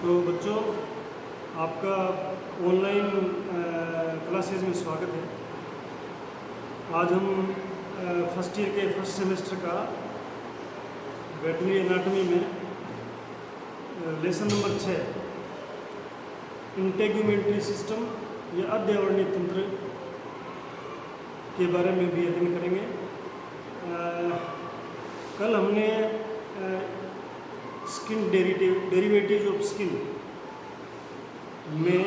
तो बच्चों, आपका ऑनलाइन क्लासेस में स्वागत है। आज हम फर्स्ट ईयर के फर्स्ट सेमेस्टर का वेटरनरी एनाटॉमी में लेसन नंबर 6 इंटेग्यूमेंट्री सिस्टम या अध्यवरणीय तंत्र के बारे में भी अध्ययन करेंगे। कल हमने स्किन डेरिवेटिव्स ऑफ स्किन में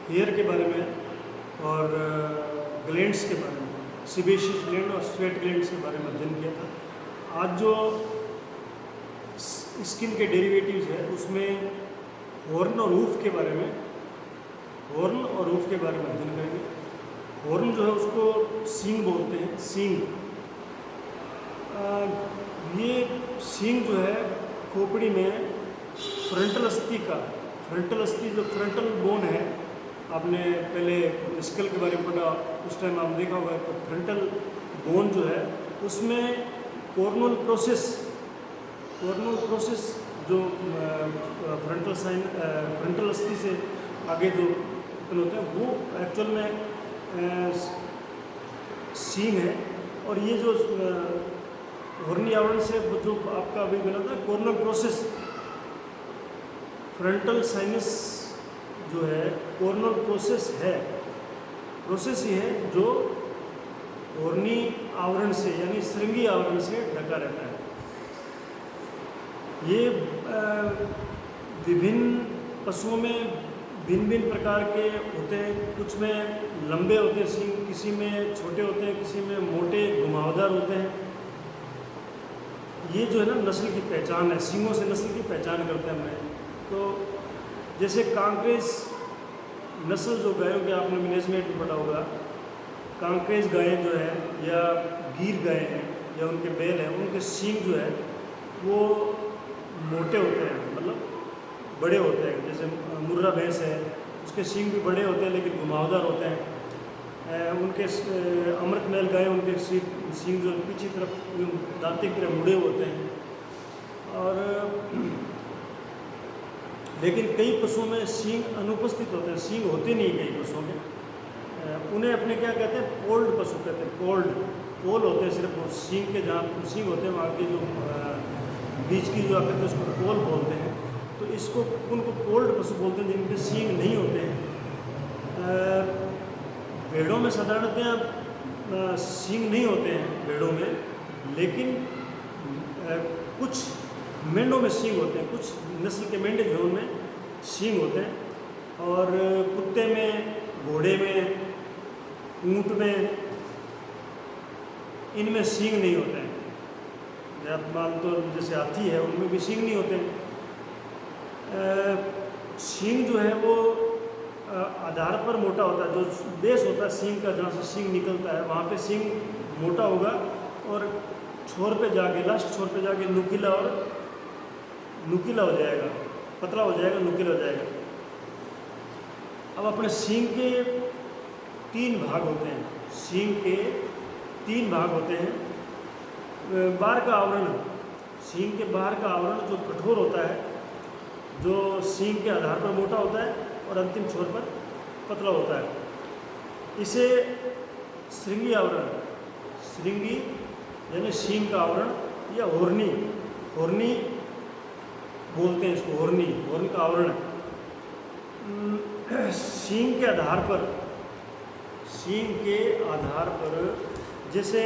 हेयर के बारे में और ग्लैंड्स के बारे में, सीबेशियस ग्लैंड और स्वेट ग्लैंड्स के बारे में अध्ययन किया था। आज जो स्किन के डेरिवेटिव्स है उसमें हॉर्न और रूफ के बारे में अध्ययन करेंगे। हॉर्न जो है उसको सींग बोलते हैं, सींग। ये सींग जो है खोपड़ी में फ्रंटल अस्थि जो फ्रंटल बोन है, आपने पहले स्कल के बारे में पढ़ा, उस टाइम आपने देखा होगा तो फ्रंटल बोन जो है उसमें कॉर्नल प्रोसेस जो फ्रंटल अस्थि से आगे जो होते हैं वो एक्चुअल में सींग है। और ये जो हॉर्नी आवरण से जो आपका अभी मिला था कॉर्नल प्रोसेस, फ्रंटल साइनस जो है कॉर्नल प्रोसेस ही है जो हॉर्नी आवरण से यानी श्रृंगी आवरण से ढका रहता है। ये विभिन्न पशुओं में भिन्न प्रकार के होते हैं। कुछ में लंबे होते हैं सींग, किसी में छोटे होते हैं, किसी में मोटे घुमावदार होते हैं। ये जो है ना नस्ल की पहचान है, सींगों से नस्ल की पहचान करते हैं हमने। तो जैसे कांक्रेज नस्ल जो गायों के आपने मैनेजमेंट में पढ़ा होगा, कांक्रेज गायें जो है या गीर गायें हैं या उनके बैल हैं, उनके सींग जो है वो मोटे होते हैं, मतलब बड़े होते हैं। जैसे मुर्रा भैंस है उसके सींग भी बड़े होते हैं लेकिन घुमावदार होते हैं। उनके अमृतमहल गाय, उनके सींग जो पीछे तरफ दांते की तरफ मुड़े होते हैं। और लेकिन कई पशुओं में सींग अनुपस्थित होते हैं, सींग होते नहीं कई पशुओं में। उन्हें अपने क्या कहते हैं, पोल्ड पशु कहते हैं। पोल होते हैं सिर्फ वो सींग के, जहाँ सींग होते हैं वहाँ के जो बीच की जो आकर उसको पोल बोलते हैं। तो इसको उनको पोल्ड पशु बोलते हैं जिनके सींग नहीं होते हैं। भेड़ों में साधारणतः सींग नहीं होते हैं भेड़ों में, लेकिन कुछ मेंढों में सींग होते हैं। कुछ नस्ल के मेंढे जो उनमें सींग होते हैं। और कुत्ते में, घोड़े में, ऊंट में, इनमें सींग नहीं होते हैं। आप मान तो जैसे हाथी है उनमें भी सींग नहीं होते हैं। सींग जो है वो आधार पर मोटा होता है। जो बेस होता है सींग का, जहाँ से सींग निकलता है वहाँ पे सींग मोटा होगा और छोर पे जाके, लास्ट छोर पे जाके नुकीला हो जाएगा, पतला हो जाएगा, नुकीला हो जाएगा। अब अपने सींग के 3 भाग होते हैं। सींग के 3 भाग होते हैं। बाहर का आवरण, सींग के बाहर का आवरण जो कठोर होता है, जो सींग के आधार पर मोटा होता है और अंतिम छोर पर पतला होता है, इसे श्रृंगी आवरण, श्रृंगी यानी सींग का आवरण या हॉर्नी बोलते हैं इसको। हॉर्न का आवरण सींग के आधार पर जैसे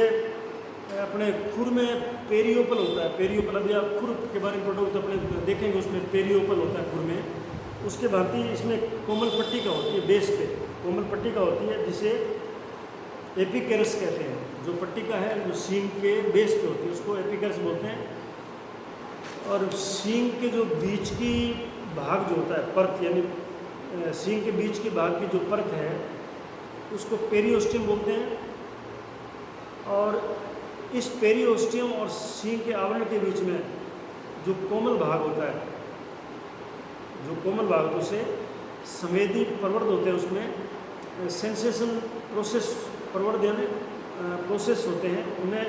अपने खुर में पेरियोपल होता है। पेरियोपल, अभी आप खुर के बारे में पढ़ोगे तो अपने देखेंगे उसमें पेरियोपल होता है खुर में। उसके भांति इसमें कोमल पट्टिका होती है, बेस पे कोमल पट्टिका होती है जिसे एपिकैरस कहते हैं। जो पट्टिका है वो सींग के बेस पे होती है, उसको एपिकैरस बोलते हैं। और सींग के जो बीच की भाग जो होता है, परत, यानी सींग के बीच के भाग की जो परत है उसको पेरियोस्टियम बोलते हैं। और इस पेरियोस्टियम और सींग के आवरण के बीच में जो कोमल भाग होता है, उसे संवेदी प्रवर्ध होते हैं। उसमें सेंसेशन प्रोसेस प्रवर्ध यानी प्रोसेस होते हैं। उन्हें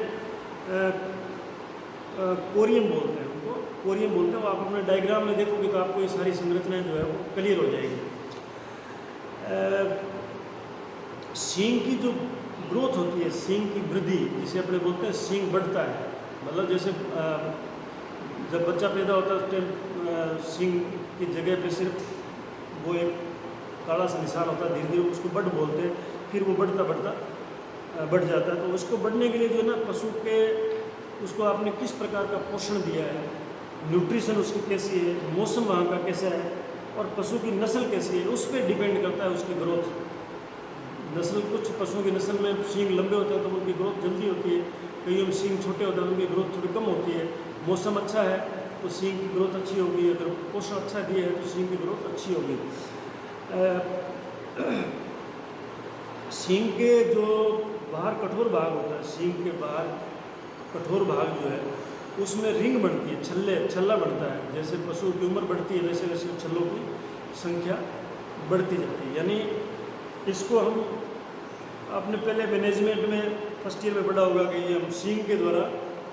कोरियम बोलते हैं उनको, कोरियम बोलते हैं। वो आप अपने डायग्राम में देखोगे तो आपको ये सारी संरचनाएं जो है वो क्लियर हो जाएगी। सींग की जो ग्रोथ होती है, सींग की वृद्धि, जिसे अपने बोलते हैं सींग बढ़ता है, मतलब जैसे जब बच्चा पैदा होता है उस टाइम सींग की जगह पे सिर्फ वो एक काला सा निशान होता है, धीरे धीरे उसको बड बोलते हैं, फिर वो बढ़ता बढ़ता बढ़ जाता है। तो उसको बढ़ने के लिए जो है ना पशु के, उसको आपने किस प्रकार का पोषण दिया है, न्यूट्रिशन उसकी कैसी है, मौसम वहाँ का कैसा है, और पशु की नस्ल कैसी है, उस पर डिपेंड करता है उसकी ग्रोथ। नस्ल, कुछ पशुओं की नस्ल में सींग लंबे होते हैं तो उनकी ग्रोथ जल्दी होती है, कई में सींग छोटे होते हैं उनकी ग्रोथ थोड़ी कम होती है। मौसम अच्छा है तो सींग की ग्रोथ अच्छी होगी, अगर पोषण अच्छा दिया है तो सींग की ग्रोथ अच्छी होगी। सींग के जो बाहर कठोर भाग होता है, सींग के बाहर कठोर भाग जो है उसमें रिंग बनती है, छल्ला बढ़ता है। जैसे पशु की उम्र बढ़ती है वैसे वैसे छल्लों की संख्या बढ़ती जाती है। यानी इसको हम आपने पहले मैनेजमेंट में फर्स्ट ईयर में पढ़ा होगा कि ये हम सींग के द्वारा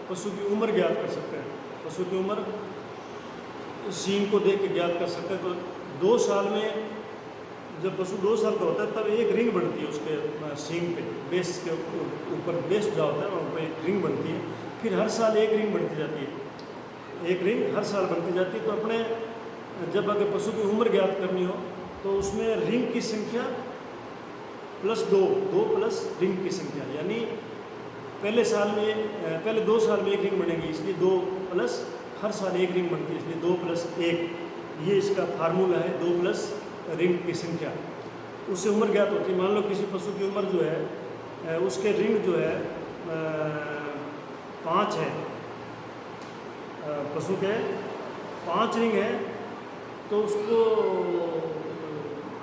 पशु की उम्र ज्ञात कर सकते हैं। पशु की उम्र सींग को देख के ज्ञात कर सकते हैं। तो 2 साल में, जब पशु 2 साल का होता है तब एक रिंग बनती है उसके सींग पे, बेस के ऊपर, बेस जो होता है वहाँ पर एक रिंग बनती है। फिर हर साल एक रिंग बनती जाती है, एक रिंग हर साल बनती जाती है। तो अपने जब अगर पशु की उम्र ज्ञात करनी हो तो उसमें रिंग की संख्या +2, 2 प्लस रिंग की संख्या, यानी पहले 2 साल में एक रिंग बनेगी, इसलिए 2 प्लस हर साल एक रिंग बनती है, इसलिए 2 + 1, ये इसका फार्मूला है। 2 प्लस रिंग की संख्या, उससे उम्र ज्ञात होती है। मान लो किसी पशु की उम्र जो है उसके रिंग जो है 5 है, पशु के 5 रिंग है, तो उसको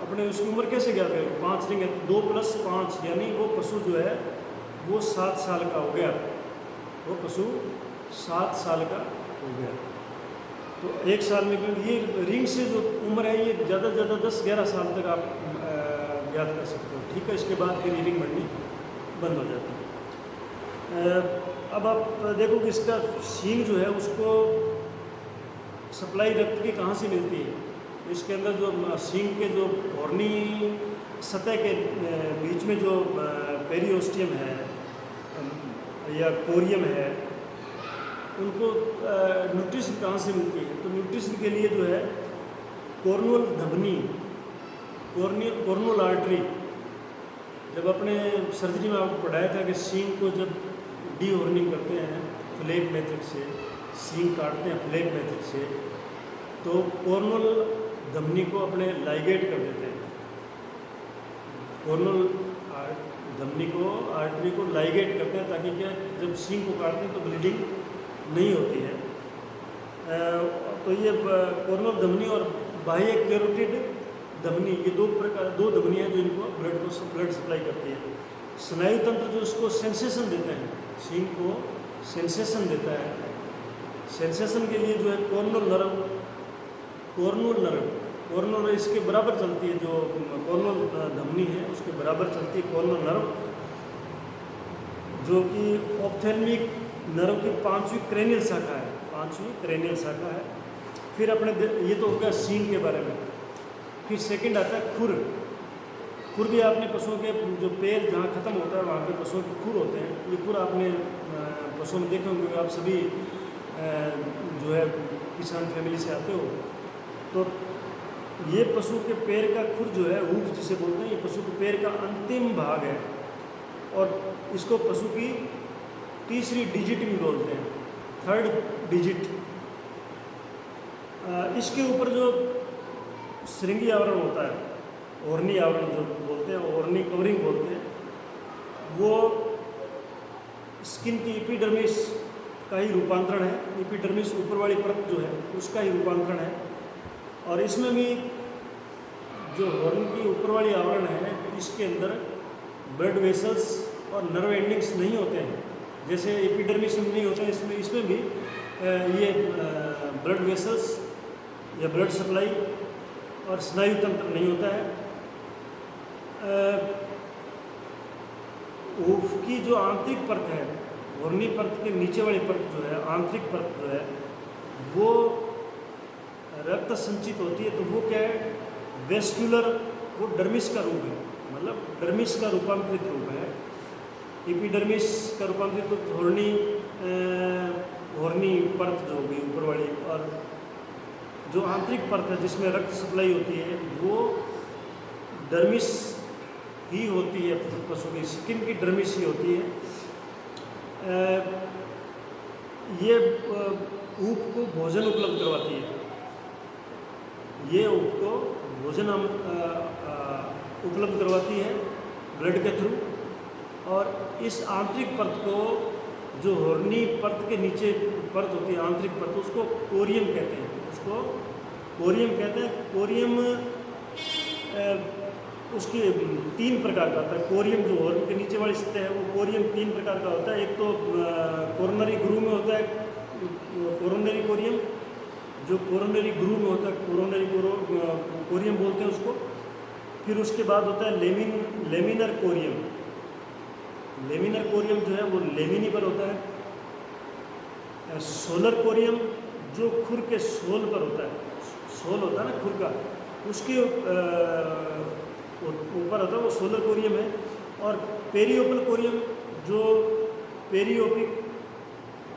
अपने उसकी उम्र कैसे ज्ञात करें? 5 रिंग है, 2 + 5, यानी वो पशु जो है वो 7 साल का हो गया, वो पशु 7 साल का हो गया। तो 1 साल में, क्योंकि ये रिंग से जो उम्र है ये ज़्यादा से ज़्यादा 10-11 साल तक आप ज्ञात कर सकते हो। ठीक है, इसके बाद फिर रिंग बननी बंद हो जाती है। अब आप देखो कि इसका सींग जो है उसको सप्लाई रक्त की कहाँ से मिलती है? इसके अंदर जो सींग के जो हॉर्नी सतह के बीच में जो पेरियोस्टियम है या कोरियम है, उनको न्यूट्रिशन कहाँ से मिलती है? तो न्यूट्रिशन के लिए जो है कॉर्नुअल धमनी, कॉर्नुअल आर्टरी, जब अपने सर्जरी में आपको पढ़ाया था कि सींग को जब डीहॉर्निंग करते हैं फ्लैप मेथड से, सींग काटते हैं फ्लैप मेथड से, तो कॉर्नुअल धमनी को अपने लाइगेट कर देते हैं। कॉर्नुअल धमनी को, आर्टरी को लाइगेट करते हैं, ताकि क्या, जब सींग को काटते हैं तो ब्लीडिंग नहीं होती है। तो ये कॉर्नुअल धमनी और बाह्य कैरोटिड धमनी, ये 2 धमनियाँ जो इनको ब्लड सप्लाई करती है। स्नायु तंत्र जो इसको सेंसेशन देते हैं, सींग को सेंसेशन देता है, सेंसेशन के लिए जो है कॉर्नुअल इसके बराबर चलती है, जो कॉर्नुअल धमनी है उसके बराबर चलती है कॉर्नुअल नर्व, जो कि ऑप्थेल्मिक नर्व की 5वीं क्रेनियल शाखा है, 5वीं क्रेनियल शाखा है। फिर अपने ये तो हो गया सींग के बारे में। फिर सेकंड आता है खुर। खुर भी आपने पशुओं के जो पैर जहाँ ख़त्म होता है वहाँ पे पशुओं के खुर होते हैं। ये खुर आपने पशुओं में देखे होंगे, आप सभी जो है किसान फैमिली से आते हो, तो ये पशु के पैर का खुर जो है, हूफ जिसे बोलते हैं, ये पशु के पैर का अंतिम भाग है, और इसको पशु की तीसरी डिजिट भी बोलते हैं, 3rd डिजिट। इसके ऊपर जो श्रृंगी आवरण होता है, ओरनी आवरण जो बोलते हैं, ओरनी कवरिंग बोलते हैं, वो स्किन की एपिडर्मिस का ही रूपांतरण है। एपिडर्मिस ऊपर वाली परत जो है उसका ही रूपांतरण है। और इसमें भी जो हॉर्न की ऊपर वाली आवरण है, इसके अंदर ब्लड वेसल्स और नर्व एंडिंग्स नहीं होते हैं, जैसे एपिडर्मिस में नहीं होता है। इसमें भी ये ब्लड वेसल्स या ब्लड सप्लाई और स्नायु तंत्र नहीं होता है। ऊफ की जो आंतरिक परत है, घुर्नी परत के नीचे वाली परत जो है, आंतरिक परत जो है, वो रक्त संचित होती है, तो वो क्या है, वेस्कुलर, वो डर्मिस का रूप है, मतलब डर्मिस का रूपांतरित रूप है। एपिडर्मिस का रूपांतरित तो घुर्नी परत जो होगी ऊपर वाली, और जो आंतरिक परत है जिसमें रक्त सप्लाई होती है वो डर्मिस ही होती है, पशु की स्किन की डर्मिस ही होती है। ये ऊप को भोजन उपलब्ध करवाती है, ये ऊप को भोजन उपलब्ध करवाती है ब्लड के थ्रू। और इस आंतरिक परत को, जो हॉर्नी परत के नीचे परत होती है आंतरिक परत, उसको कोरियम कहते हैं, उसको कोरियम कहते हैं। कोरियम उसके 3 प्रकार का होता है। कोरियम जो हॉर्न के नीचे वाली सतह है वो कोरियम 3 प्रकार का होता है। एक तो कोरोनरी ग्रूव में होता है कोरोनरी कोरियम, जो कोरोनरी ग्रूव में होता है कोरोनरी कोरियम बोलते हैं उसको। फिर उसके बाद होता है लेमिनर कोरियम। लेमिनर कोरियम जो है वो लेमिनी पर होता है। सोलर कोरियम जो खुर के सोल पर होता है, सोल होता है ना खुर का, उसके ऊपर होता है, वो सोलर कोरियम है। और पेरियोपल कोरियम जो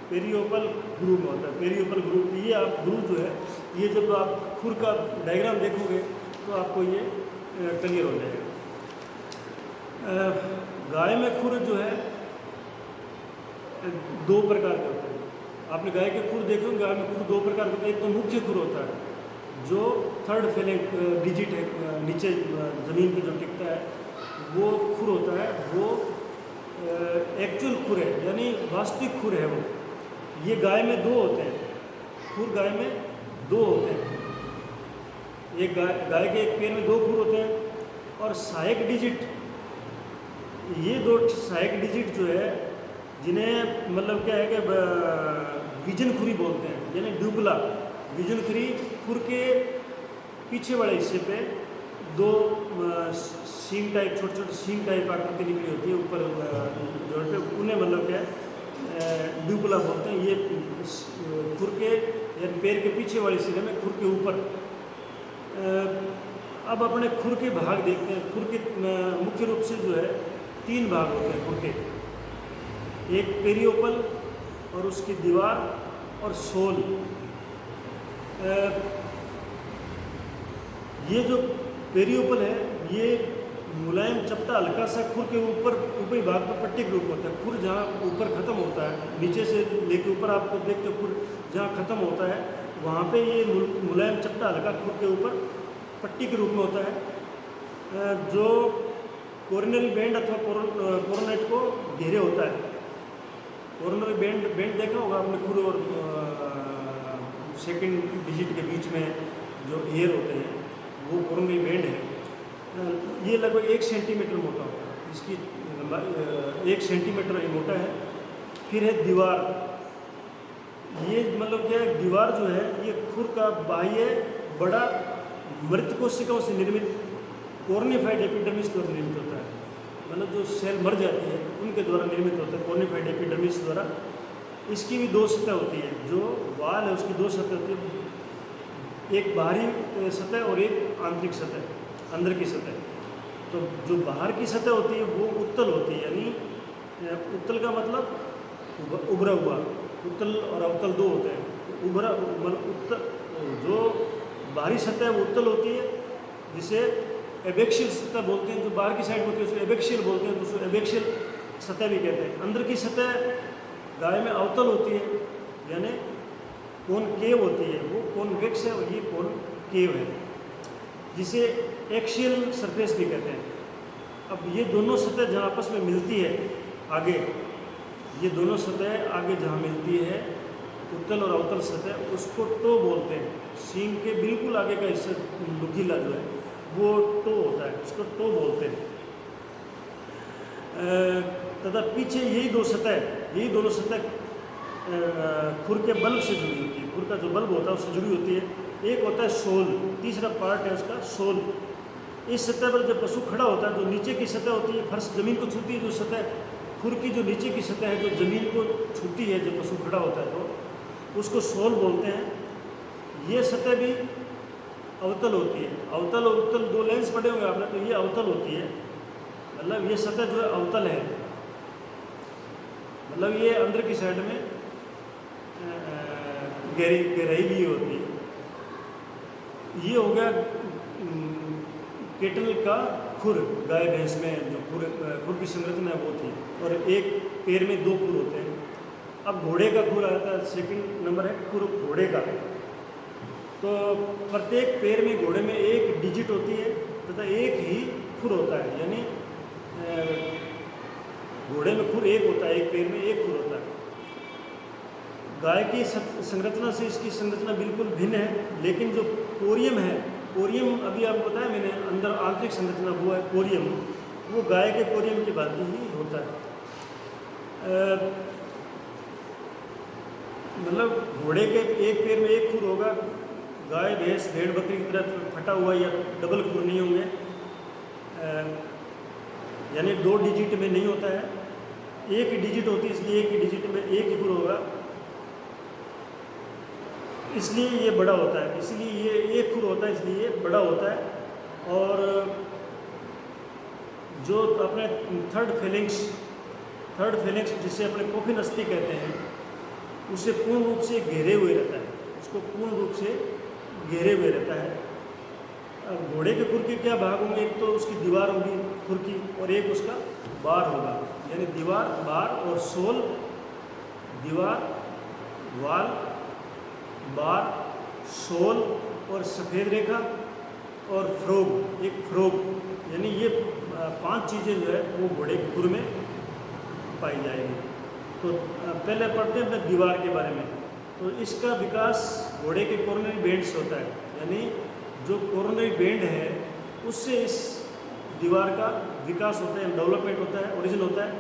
पेरियोपल ग्रूव में होता है। पेरियोपल ग्रूव, ये आप ग्रूव जो है, ये जब आप खुर का डायग्राम देखोगे तो आपको ये क्लियर हो जाएगा। गाय में खुर जो है 2 प्रकार के होते हैं। आपने गाय के खुर देखे होंगे, गाय में खुर 2 प्रकार के होते हैं। एक तो मुख्य खुर होता है जो 3rd फेलिंग डिजिट है, नीचे ज़मीन पे जो टिकता है वो खुर होता है, वो एक्चुअल खुर है, यानी वास्तविक खुर है वो। ये गाय में 2 होते हैं, खुर गाय में 2 होते हैं। एक गाय के एक पैर में 2 खुर होते हैं। और सहायक डिजिट, ये 2 सहायक डिजिट जो है, जिन्हें मतलब क्या है कि विजन खुरी बोलते हैं, यानी ड्यूपला विजन खुरी, खुर के पीछे वाले हिस्से पे 2 सींग टाइप, छोटे छोटे सींग टाइप आकृति निकली होती है ऊपर जोड़ पे, उन्हें मतलब क्या है ड्यूपला बोलते हैं। ये खुर के यानी पैर के पीछे वाले सिरे में, खुर के ऊपर। अब अपने खुर के भाग देखते हैं। खुर के मुख्य रूप से जो है 3 भाग होते हैं खुर के, एक पेरियोपल और उसकी दीवार और सोल। ये जो पेरियोपल है ये मुलायम चपटा हल्का सा खुर के ऊपरी भाग पर पट्टी के रूप होता है। खुर जहाँ ऊपर ख़त्म होता है, नीचे से लेके ऊपर आपको देखते हो खुर जहाँ ख़त्म होता है, वहाँ पे ये मुलायम चपटा हल्का खुर के ऊपर पट्टी के रूप में होता है, जो कोरोनरी बैंड अथवा कोरोनेट को घेरे होता है। कोरोनरी बैंड देखा होगा आपने, खुर और सेकंड डिजिट के बीच में जो एयर होते हैं वो कोरोनरी बैंड है। ये लगभग 1 सेंटीमीटर मोटा होता है, इसकी लंबाई 1 सेंटीमीटर ही मोटा है। फिर है दीवार। ये मतलब क्या है, दीवार जो है ये खुर का बाह्य बड़ा मृत कोशिकाओं से निर्मित कॉर्निफाइड एपिडर्मिस द्वारा निर्मित होता है। मतलब जो सेल मर जाती है उनके द्वारा निर्मित होता है कॉर्निफाइड एपिडर्मिस द्वारा। इसकी भी 2 सतह होती है, जो वाल है उसकी 2 सतह होती है, एक बाहरी सतह और एक आंतरिक सतह, अंदर की सतह। तो जो बाहर की सतह होती है वो उत्तल होती है, यानी उत्तल का मतलब उभरा हुआ। उत्तल और अवतल 2 होते हैं। उभरा मतलब उत्तल, जो बाहरी सतह वो उत्तल होती है, जिसे एबेक्शियल सतह बोलते हैं। जो बाहर की साइड होती है उसको एबेक्शियल बोलते हैं, तो उसको एबेक्शियल सतह भी कहते हैं। अंदर की सतह गाय में अवतल होती है, यानी कॉनकेव होती है, वो कॉन्वेक्स है और ये कॉनकेव है, जिसे एक्शियल सरफेस भी कहते हैं। अब ये दोनों सतह जहाँ आपस में मिलती है आगे, ये दोनों सतह आगे जहाँ मिलती है, उत्तल और अवतल सतह, उसको टो बोलते हैं। सींग के बिल्कुल आगे का हिस्सा लुकीला जो है वो टो होता है, उसको टो बोलते हैं। तथा पीछे यही दोनों सतह खुर के बल्ब से जुड़ी होती है। खुर का जो बल्ब होता है उससे जुड़ी होती है। एक होता है सोल, तीसरा पार्ट है उसका सोल। इस सतह पर जब पशु खड़ा होता है, जो नीचे की सतह होती है, फर्श जमीन को छूती है जो सतह खुर की जो नीचे की सतह है, जो ज़मीन को छूती है जब पशु खड़ा होता है तो उसको सोल बोलते हैं। ये सतह भी अवतल होती है। अवतल और उत्तल दो लेंस पढ़े होंगे आपने, तो ये अवतल होती है, मतलब ये सतह जो है अवतल है, मतलब ये अंदर की साइड में गहराई भी होती है। ये हो गया केटल का खुर, गाय भैंस में जो खुर की संरचना है वो थी, और एक पैर में 2 खुर होते हैं। अब घोड़े का खुर आता है, सेकंड नंबर है खुर घोड़े का। तो प्रत्येक पैर में घोड़े में 1 डिजिट होती है तथा 1 ही खुर होता है, यानी घोड़े में खुर 1 होता है, एक पैर में 1 खुर होता है। गाय की संरचना से इसकी संरचना बिल्कुल भिन्न है, लेकिन जो कोरियम है, कोरियम अभी आपको बताया मैंने, अंदर आंतरिक संरचना हुआ है कोरियम, वो गाय के कोरियम की भांति ही होता है। मतलब घोड़े के एक पैर में 1 खुर होगा, गाय भैंस भेड़ बकरी की तरह फटा हुआ या डबल खुर नहीं होंगे, यानी 2 डिजिट में नहीं होता है, 1 ही डिजिट होती है, इसलिए 1 ही डिजिट में 1 ही खुर होगा, इसलिए ये बड़ा होता है, इसलिए ये 1 खुर होता है, इसलिए ये बड़ा होता है। और जो अपने थर्ड फेलिंग्स जिसे अपने कोफिन अस्थि कहते हैं, उसे पूर्ण रूप से घेरे हुए रहता है, उसको पूर्ण रूप से घेरे हुए रहता है। अब घोड़े के खुर के क्या भाग होंगे, एक तो उसकी दीवार होगी खुर की, और एक उसका बार होगा, यानी दीवार, बार और सोल, दीवार, वाल, बार, सोल और सफ़ेद रेखा और फ्रोग, एक फ्रोग, यानी ये 5 चीज़ें जो है वो घोड़े के खुर में पाई जाएगी। तो पहले पढ़ते हैं अपने दीवार के बारे में। तो इसका विकास घोड़े के कोरोनरी बैंड से होता है, यानी जो कोरोनरी बैंड है उससे इस दीवार का विकास होता है, डेवलपमेंट होता है, ओरिजिन होता है।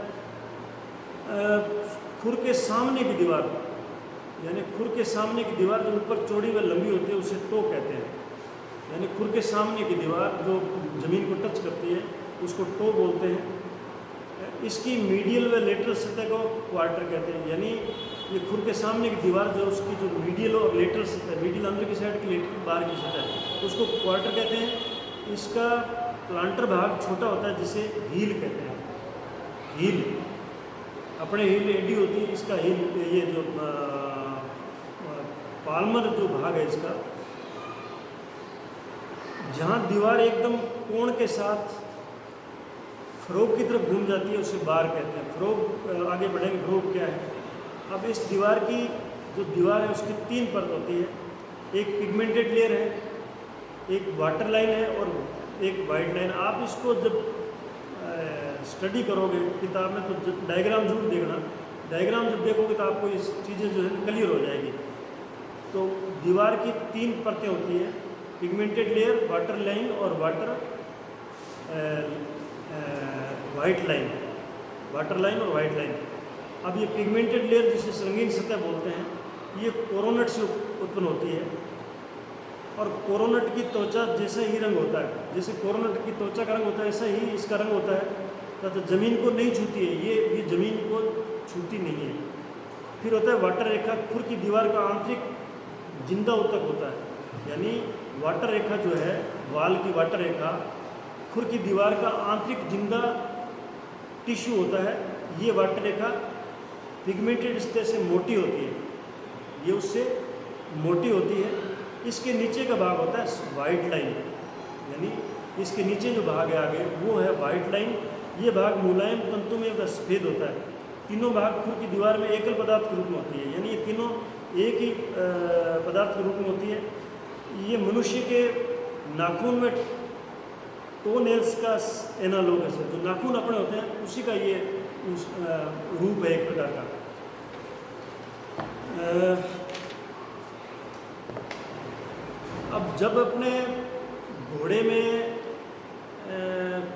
खुर के सामने की दीवार, यानी खुर के सामने की दीवार जो ऊपर चौड़ी व लंबी होती है उसे टो कहते हैं, यानी खुर के सामने की दीवार जो ज़मीन को टच करती है उसको टो बोलते हैं। इसकी मीडियल व लेटरल सतह को क्वार्टर कहते हैं, यानी ये खुर के सामने की दीवार जो उसकी जो मीडियल और लेटरल सतह, मीडियल अंदर की साइड की, लेटरल बाहर की सतह, उसको क्वार्टर कहते हैं। इसका प्लांटर भाग छोटा होता है जिसे हील कहते हैं। हील, अपने हील एडी होती है, इसका हील, ये जो पाल्मर जो भाग है इसका, जहाँ दीवार एकदम कोण के साथ फ्रोग की तरफ घूम जाती है उसे बार कहते हैं। फ्रोग आगे बढ़ेंगे, फ्रोग क्या है। अब इस दीवार की जो दीवार है उसकी 3 परत होती है, एक पिगमेंटेड लेयर है, एक वाटर लाइन है और एक वाइट लाइन। आप इसको जब स्टडी करोगे किताब में तो डायग्राम जरूर देखना, डायग्राम जब देखोगे तो आपको ये चीज़ें जो है क्लियर हो जाएगी। तो दीवार की 3 परतें होती हैं, पिगमेंटेड लेयर, वाटर लाइन और वाइट लाइन, वाटर लाइन और वाइट लाइन। अब ये पिगमेंटेड लेयर जिसे संगीन सतह बोलते हैं, ये कोरोनट से उत्पन्न होती है, और कोरोनट की त्वचा जैसा ही रंग होता है, जैसे कोरोनट की त्वचा का रंग होता है ऐसा ही इसका रंग होता है, तो ज़मीन को नहीं छूती है, ये ज़मीन को छूती नहीं है। फिर होता है वाटर रेखा, खुर की दीवार का आंतरिक जिंदा उत्तक होता है, यानी वाटर रेखा जो है, वाल की वाटर रेखा, खुर की दीवार का आंतरिक जिंदा टिश्यू होता है। ये वाटर रेखा पिगमेंटेड सतह से मोटी होती है, ये उससे मोटी होती है। इसके नीचे का भाग होता है वाइट लाइन, यानी इसके नीचे जो भाग है आगे वो है वाइट लाइन। ये भाग मुलायम तंतु में सफ़ेद होता है। तीनों भाग खुर की दीवार में एकल पदार्थ के रूप में होती है, यानी ये तीनों एक ही पदार्थ के रूप में होती है। ये मनुष्य के नाखून में टो नेल्स का एनालोगस है, जो नाखून अपने होते हैं उसी का ये रूप है एक प्रकार का। अब जब अपने घोड़े में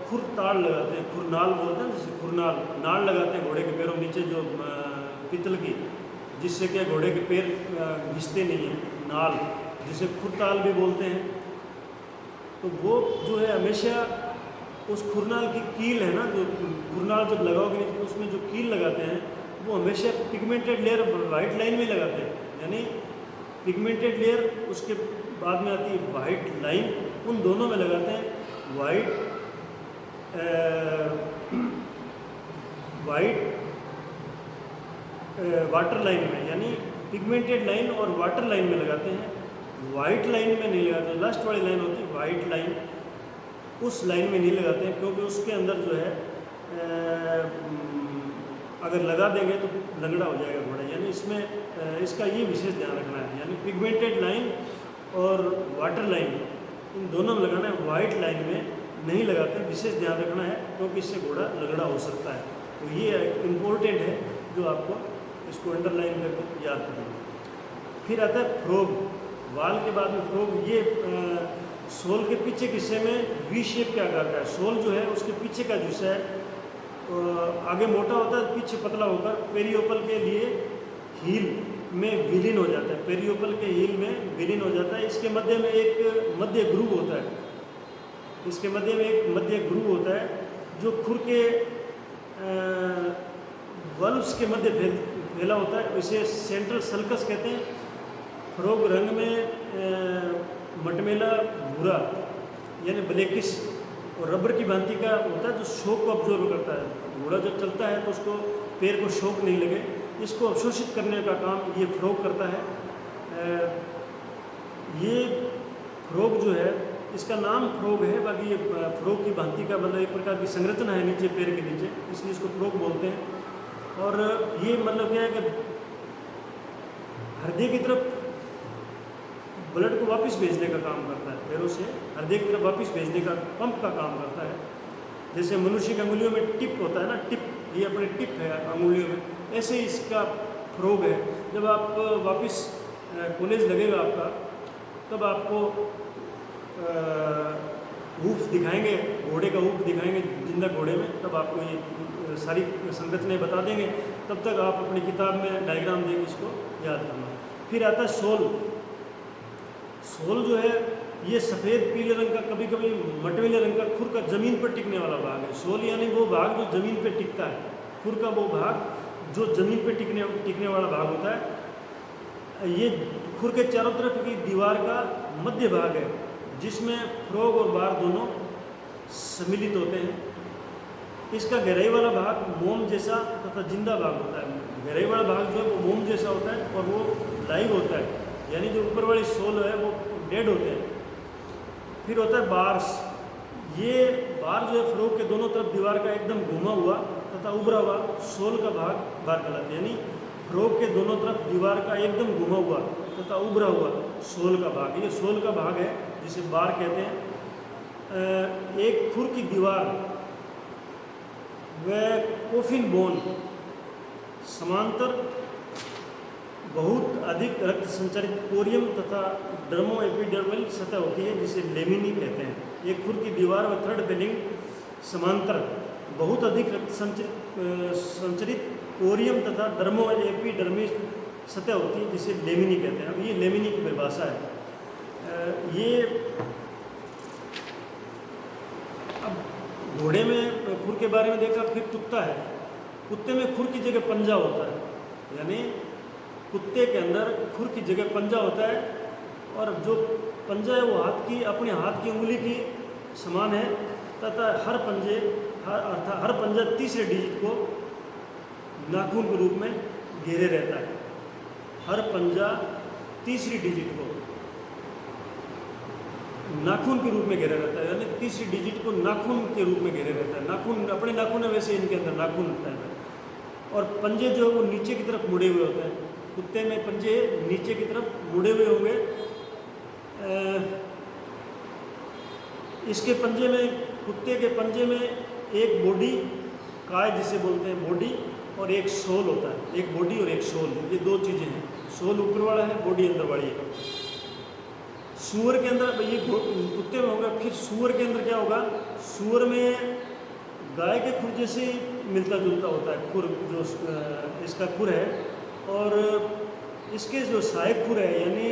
खुरताड़ लगाते हैं, खुरनाल बोलते हैं, जैसे खुरनाल नाल लगाते हैं घोड़े के पैरों नीचे जो पित्तल की, जिससे क्या घोड़े के पैर घिसते नहीं हैं, नाल जिसे खुरताल भी बोलते हैं। तो वो जो है हमेशा उस खुरनाल की कील है ना, जो खुरनाल जब लगाओगे नहीं तो उसमें जो कील लगाते हैं वो हमेशा पिगमेंटेड लेयर वाइट लाइन में लगाते हैं, यानी पिगमेंटेड लेयर उसके बाद में आती है वाइट लाइन, उन दोनों में लगाते हैं। वाइट वाटर लाइन में, यानी पिगमेंटेड लाइन और वाटर लाइन में लगाते हैं, वाइट लाइन में नहीं लगाते। लास्ट वाली लाइन होती है वाइट लाइन, उस लाइन में नहीं लगाते हैं, क्योंकि उसके अंदर जो है अगर लगा देंगे तो लंगड़ा हो जाएगा घोड़ा। यानी इसमें इसका ये विशेष ध्यान रखना है, यानी पिगमेंटेड लाइन और वाटर लाइन इन दोनों में लगाना है, वाइट लाइन में नहीं लगाते, विशेष ध्यान रखना है, क्योंकि इससे घोड़ा लंगड़ा हो सकता है। तो ये इम्पोर्टेंट है जो आपको इसको अंडरलाइन करके याद करना। फिर आता है फ्रोग, वाल के बाद में फ्रोग। ये सोल के पीछे के हिस्से में वी शेप के आकार का है। सोल जो है उसके पीछे का जो हिस्सा है आगे मोटा होता है, पीछे पतला होकर पेरियोपल के लिए हील में विलीन हो जाता है, पेरियोपल के हील में विलीन हो जाता है। इसके मध्य में एक मध्य ग्रूव होता है, इसके मध्य में एक मध्य ग्रूव होता है जो खुर के वल्व्स के मध्य फैला होता है, इसे सेंट्रल सल्कस कहते हैं। फ्रोग रंग में मटमेला भूरा यानी ब्लैकिश और रबर की भांति का होता है, जो शॉक को अब्जॉर्व करता है। घोड़ा जब चलता है तो उसको पैर को शॉक नहीं लगे, इसको अवशोषित करने का काम ये फ्रोग करता है। ये फ्रोग जो है, इसका नाम फ्रोग है, बाकी ये फ्रोग की भांति का मतलब एक प्रकार की संरचना है नीचे पैर के नीचे, इसलिए इसको फ्रोग बोलते हैं। और ये मतलब क्या है कि हृदय की तरफ ब्लड को वापस भेजने का काम करता है, पैरों से हृदय की तरफ वापस भेजने का पंप का काम करता है। जैसे मनुष्य की अंगुलियों में टिप होता है ना, टिप, ये अपने टिप है अंगुलियों में, ऐसे ही इसका फ्रोग है। जब आप वापस कॉलेज लगेगा आपका, तब आपको ऊफ दिखाएंगे, घोड़े का ऊफ दिखाएंगे जिंदा घोड़े में, तब आपको ये सारी संरचनाएं बता देंगे। तब तक आप अपनी किताब में डायग्राम देंगे, इसको याद करना। फिर आता है सोल। सोल जो है ये सफ़ेद पीले रंग का, कभी कभी मटमैले रंग का खुर का ज़मीन पर टिकने वाला भाग है। सोल यानी वो भाग जो ज़मीन पर टिकता है, खुर का वो भाग जो ज़मीन पर टिकने वाला भाग होता है। ये खुर के चारों तरफ की दीवार का मध्य भाग है, जिसमें फ्रोग और बार दोनों सम्मिलित होते हैं। इसका गहराई वाला भाग मोम जैसा तथा जिंदा भाग होता है। गहराई वाला भाग जो है वो मोम जैसा होता है और वो लाइव होता है, यानी जो ऊपर वाली सोल है वो डेड होते हैं। फिर होता है बार्स। ये बार जो है फ्रोग के दोनों तरफ दीवार का एकदम घुमा हुआ तथा उभरा हुआ सोल का भाग बार कहलाता है। यानी फ्रोग के दोनों तरफ दीवार का एकदम घुमा हुआ तथा उभरा हुआ सोल का भाग, ये सोल का भाग है जिसे बार कहते हैं। एक खुर की दीवार व कोफिन बोन समांतर बहुत अधिक रक्त संचारित कोरियम तथा डर्मो एपिडर्मल सतह होती है, जिसे लेमिनी कहते हैं। एक खुर की दीवार व थर्ड बेलिंग समांतर बहुत अधिक रक्त संचरित कोरियम तथा डर्मो एपिडर्मिस सतह होती है, जिसे लेमिनी कहते हैं। अब ये लेमिनी की परिभाषा है। ये अब घोड़े में खुर के बारे में देखा, फिर कुत्ता है। कुत्ते में खुर की जगह पंजा होता है, यानी कुत्ते के अंदर खुर की जगह पंजा होता है, और जो पंजा है वो अपने हाथ की उंगली की समान है तथा हर पंजा तीसरे डिजिट को नाखून के रूप में घेरे रहता है। हर पंजा तीसरी डिजिट को नाखून के रूप में घेरा रहता है, यानी तीसरी डिजिट को नाखून के रूप में घेरे रहता है। नाखून अपने नाखून है, वैसे इनके अंदर नाखून होता है। और पंजे जो है वो नीचे की तरफ मुड़े हुए होते हैं। कुत्ते में पंजे नीचे की तरफ मुड़े हुए होंगे। इसके पंजे में, कुत्ते के पंजे में एक बॉडी काय जिसे बोलते हैं बॉडी, और एक सोल होता है। एक बॉडी और एक सोल, ये दो चीज़ें हैं। सोल ऊपर वाला है, बॉडी अंदर वाली है। सूअर के अंदर ये कुत्ते में होगा। फिर सूअर के अंदर क्या होगा? सूअर में गाय के खुर जैसे मिलता जुलता होता है खुर, जो इसका खुर है। और इसके जो सहायक खुर है, यानी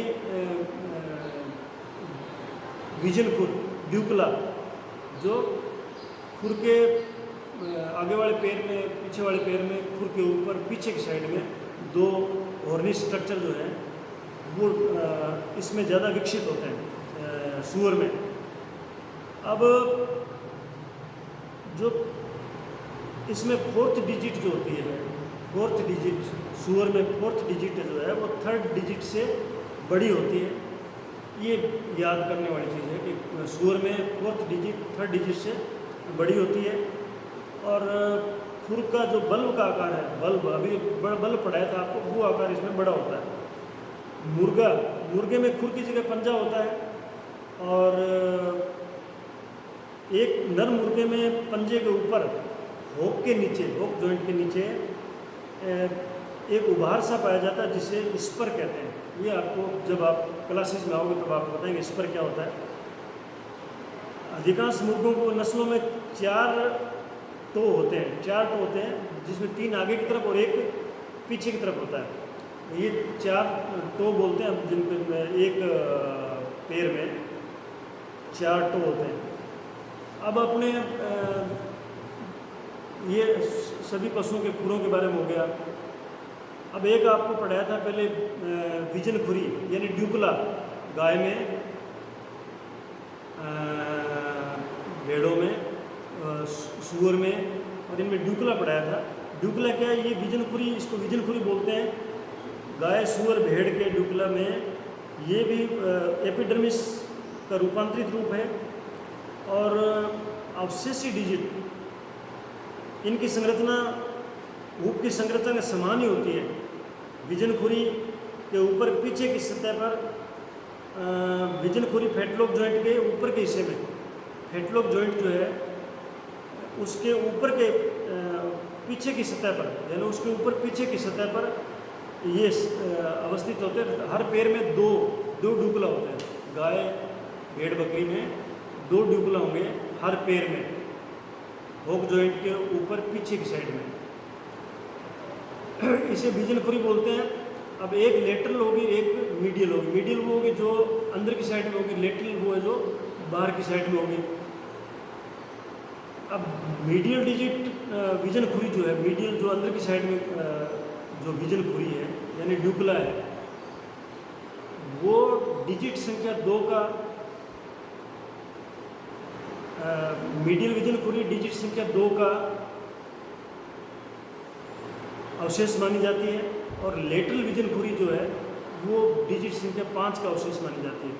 विजन खुर, ड्यूकला, जो खुर के आगे वाले पैर में, पीछे वाले पैर में, खुर के ऊपर पीछे की साइड में दो हॉर्नी स्ट्रक्चर जो है वो इसमें ज़्यादा विकसित होते हैं सूअर में। अब जो इसमें फोर्थ डिजिट जो होती है, फोर्थ डिजिट सूअर में फोर्थ डिजिट जो है वो थर्ड डिजिट से बड़ी होती है। ये याद करने वाली चीज़ है कि सूअर में फोर्थ डिजिट थर्ड डिजिट से बड़ी होती है। और खुर का जो बल्ब का आकार है, बल्ब अभी बल्ब पढ़ाया था आपको, वो आकार इसमें बड़ा होता है। मुर्गे में खुर की जगह पंजा होता है और एक नर मुर्गे में पंजे के ऊपर होक के नीचे, होक जॉइंट के नीचे एक उभार सा पाया जाता है जिसे स्पर कहते हैं। ये आपको जब आप क्लासेस में आओगे तब आपको बताएंगे स्पर क्या होता है। अधिकांश मुर्गों को नस्लों में 4 टो होते हैं, 4 टो होते हैं जिसमें 3 आगे की तरफ और एक पीछे की तरफ होता है। ये 4 टो बोलते हैं जिनमें एक पैर में 4 टो होते हैं। अब अपने ये सभी पशुओं के खुरों के बारे में हो गया। अब एक आपको पढ़ाया था पहले विजन खुरी यानी ड्यूकला गाय में, भेड़ों में, सूअर में, और इनमें ड्यूकला पढ़ाया था। ड्यूकला क्या है? ये विजन खुरी, इसको विजन खुरी बोलते हैं। गाय, सूअर, भेड़ के ड्यूकला में ये भी एपिडर्मिस का रूपांतरित रूप है और अवशेषी डिजिट, इनकी संरचना ऊप की संरचना के समान ही होती है। विजन खुरी के ऊपर पीछे की सतह पर विजन खुरी फेटलॉक जॉइंट के ऊपर के हिस्से में, फेटलॉक जॉइंट जो है उसके ऊपर के पीछे की सतह पर, यानी उसके ऊपर पीछे की सतह पर ये अवस्थित होते हैं। हर पैर में दो ड्यूकला होते हैं। गाय, भेड़, बकरी में 2 ड्यूकला होंगे हर पैर में, होक जॉइंट के ऊपर पीछे की साइड में। इसे विजन खुरी बोलते हैं। अब एक लेटरल होगी, एक मीडियल होगी। मीडियल वो होगी जो अंदर की साइड में होगी, लेटरल वो है जो बाहर की साइड में होगी। अब मीडियल डिजिट विजन खुरी जो है, मीडियल जो अंदर की साइड में जो विजन खुरी है यानी ड्यूकला है, वो डिजिट संख्या 2 का मीडियल विजन खुरी डिजिट संख्या 2 का अवशेष मानी जाती है और लेटरल विजन खुरी जो है वो डिजिट संख्या 5 का अवशेष मानी जाती है।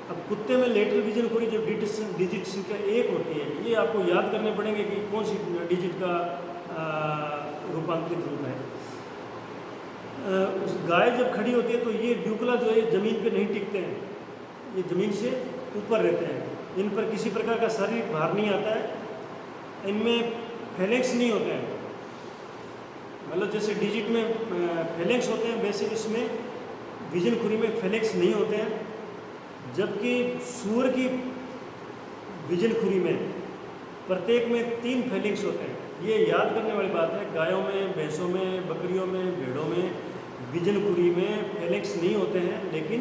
अब कुत्ते में लेटरल विजन खुरी जो डिजिट संख्या 1 होती है, ये आपको याद करने पड़ेंगे कि कौन सी डिजिट का रूपांतरित रूप है। गाय जब खड़ी होती है तो ये ड्यूकला जो है ज़मीन पे नहीं टिकते हैं, ये ज़मीन से ऊपर रहते हैं। इन पर किसी प्रकार का शारीरिक भार नहीं आता है। इनमें फेलेक्स नहीं होते हैं, मतलब जैसे डिजिट में फेलेक्स होते हैं वैसे इसमें विजन खुरी में फेलेक्स नहीं होते हैं। जबकि सूअर की विजन खुरी में प्रत्येक में 3 फेलेक्स होते हैं। ये याद करने वाली बात है। गायों में, भैंसों में, बकरियों में, भेड़ों में विजन खुरी में फेलेक्स नहीं होते हैं, लेकिन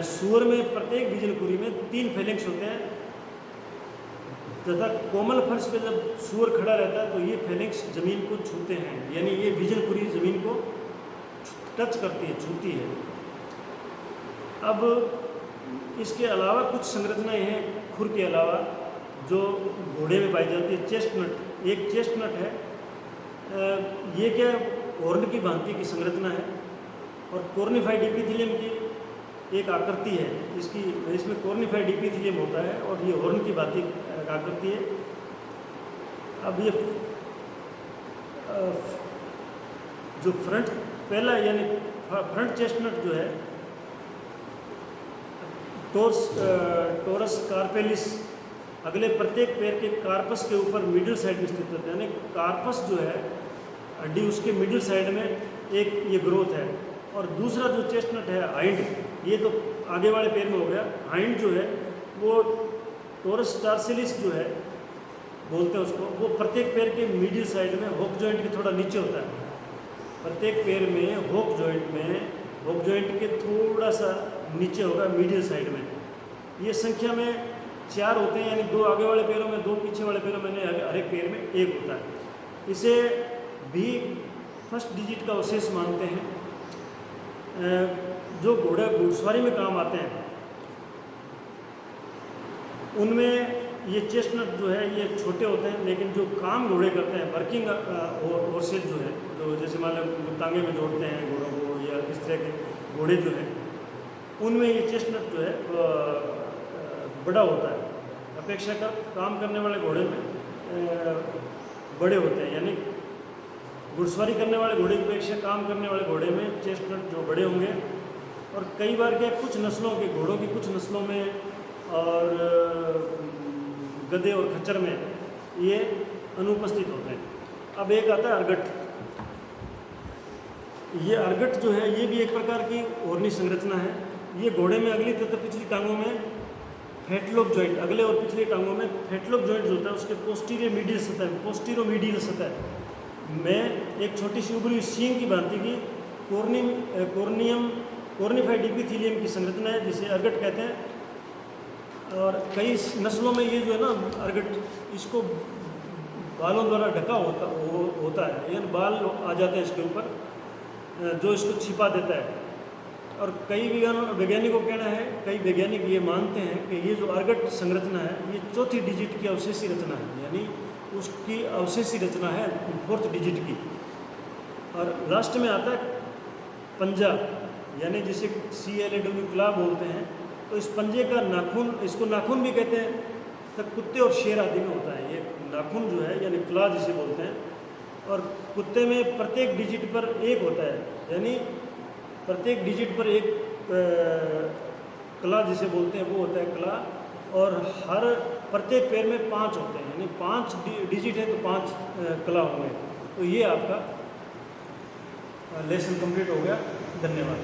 सूअर में प्रत्येक विजन खुरी में 3 फेलेक्स होते हैं तथा कोमल फर्श पे जब सूअर खड़ा रहता है तो ये फेलेक्स जमीन को छूते हैं, यानी ये विजन खुरी जमीन को टच करती है, छूती है। अब इसके अलावा कुछ संरचनाएं हैं खुर के अलावा जो घोड़े में पाई जाती है। चेस्टनट, एक चेस्टनट है, ये क्या हॉर्न की भांति की संरचना है और कॉर्निफाइड एपिथेलियम की एक आकृति है इसकी। इसमें कॉर्निफाइड एपिथेलियम होता है और ये हॉर्न की भांति आकृति है। अब ये जो फ्रंट पहला यानी फ्रंट चेस्टनट जो है टोरस कार्पेलिस अगले प्रत्येक पैर के कार्पस के ऊपर मिडिल साइड में स्थित होता है। यानी कार्पस जो है हड्डी, उसके मिडिल साइड में एक ये ग्रोथ है। और दूसरा जो चेस्टनट है हाइंड, ये तो आगे वाले पैर में हो गया। हाइंड जो है वो टोरस टार्सिलिस जो है बोलते हैं उसको, वो प्रत्येक पैर के मिडिल साइड में होक जॉइंट के थोड़ा नीचे होता है। प्रत्येक पैर में होक जॉइंट के थोड़ा सा नीचे होगा मिडिल साइड में। ये संख्या में 4 होते हैं, यानी 2 आगे वाले पैरों में, 2 पीछे वाले पैरों में, हर एक पैर में 1 होता है। इसे भी फर्स्ट डिजिट का अवशेष मानते हैं। जो घोड़े घुड़सवारी में काम आते हैं उनमें ये चेस्टनट जो है ये छोटे होते हैं, लेकिन जो काम घोड़े करते हैं, वर्किंग हॉर्सेज जो है, जो जैसे मान लो टांगे में जोड़ते हैं घोड़ों को या इस तरह के घोड़े जो हैं, उनमें ये चेस्टनट जो है बड़ा होता है। अपेक्षाकृत काम करने वाले घोड़े में बड़े होते हैं, यानी घुड़सवारी करने वाले घोड़े की अपेक्षा काम करने वाले घोड़े में चेस्टनट जो बड़े होंगे। और कई बार क्या कुछ नस्लों के घोड़ों की कुछ नस्लों में और गधे और खच्चर में ये अनुपस्थित होते हैं। अब एक आता है अर्गट। ये अर्गट जो है ये भी एक प्रकार की ओरनी संरचना है। ये घोड़े में अगली तथा पिछली टांगों में फेटलोप जॉइंट, अगले और पिछली टांगों में फेटलोप जॉइंट जो होता है उसके पोस्टीरो मीडियल सतह में एक छोटी सी उभरी सींग की भांति की कॉर्निफाइड एपिथेलियम की संरचना है, जिसे अर्गट कहते हैं। और कई नस्लों में ये जो है ना अर्गट, इसको बालों द्वारा ढका होता है, यानी बाल आ जाते हैं इसके ऊपर जो इसको छिपा देता है। और कई वैज्ञानिकों का कहना है, कई वैज्ञानिक ये मानते हैं कि ये जो अर्गट संरचना है ये चौथी डिजिट की अवशेषी रचना है, यानी उसकी अवशेषी रचना है 4th डिजिट की। और लास्ट में आता है पंजा, यानी जिसे CLAW क्ला बोलते हैं। तो इस पंजे का नाखून, इसको नाखून भी कहते हैं, तो कुत्ते और शेर आदि में होता है। ये नाखून जो है यानी क्ला जिसे बोलते हैं। और कुत्ते में प्रत्येक डिजिट पर 1 होता है, यानी प्रत्येक डिजिट पर एक क्ला जिसे बोलते हैं वो होता है क्ला। और हर प्रत्येक पैर में 5 होते हैं, यानी 5 डिजिट है तो 5 क्ला होंगे। तो ये आपका लेसन कंप्लीट हो गया। धन्यवाद।